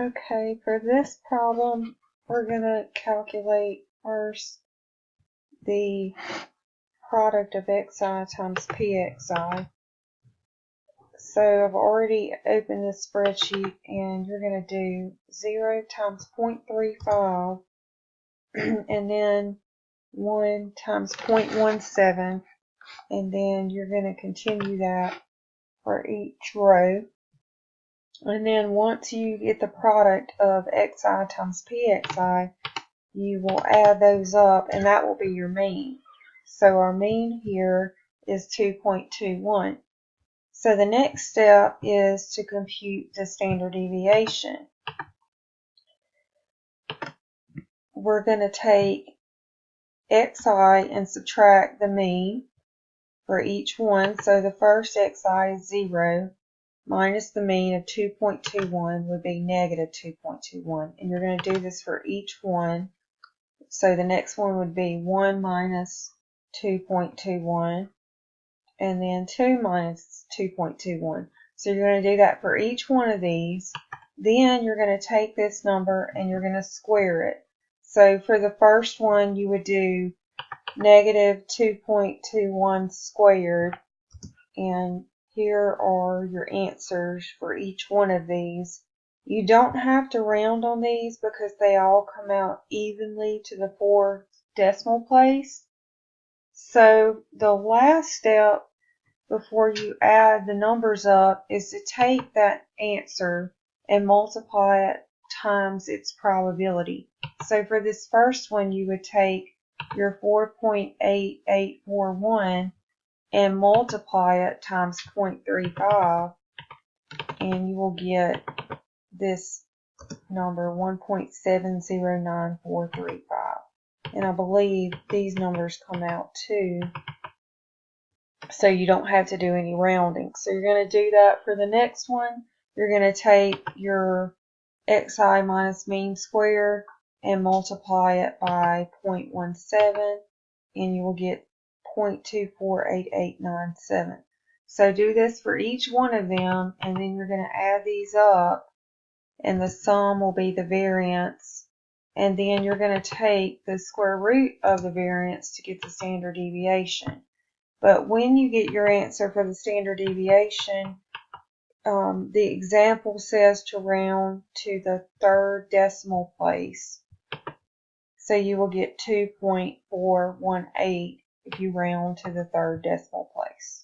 Okay, for this problem, we're going to calculate first the product of xi times pxi. So I've already opened the spreadsheet, and you're going to do 0 times 0.35 and then 1 times 0.17, and then you're going to continue that for each row. And then once you get the product of xi times pxi, you will add those up, and that will be your mean. So our mean here is 2.21. So the next step is to compute the standard deviation. We're going to take xi and subtract the mean for each one. So the first xi is 0. Minus the mean of 2.21 would be negative 2.21. And you're going to do this for each one. So the next one would be 1 minus 2.21, and then 2 minus 2.21. So you're going to do that for each one of these. Then you're going to take this number and you're going to square it. So for the first one, you would do negative 2.21 squared, and here are your answers for each one of these. You don't have to round on these because they all come out evenly to the 4th decimal place. So the last step before you add the numbers up is to take that answer and multiply it times its probability. So for this first one, you would take your 4.8841 and multiply it times 0.35, and you will get this number, 1.709435. And I believe these numbers come out too, so you don't have to do any rounding. So you're going to do that for the next one. You're going to take your xi minus mean squared and multiply it by 0.17, and you will get 0.248897. So do this for each one of them, and then you're going to add these up, and the sum will be the variance, and then you're going to take the square root of the variance to get the standard deviation. But when you get your answer for the standard deviation, the example says to round to the 3rd decimal place. So you will get 2.418 if you round to the 3rd decimal place.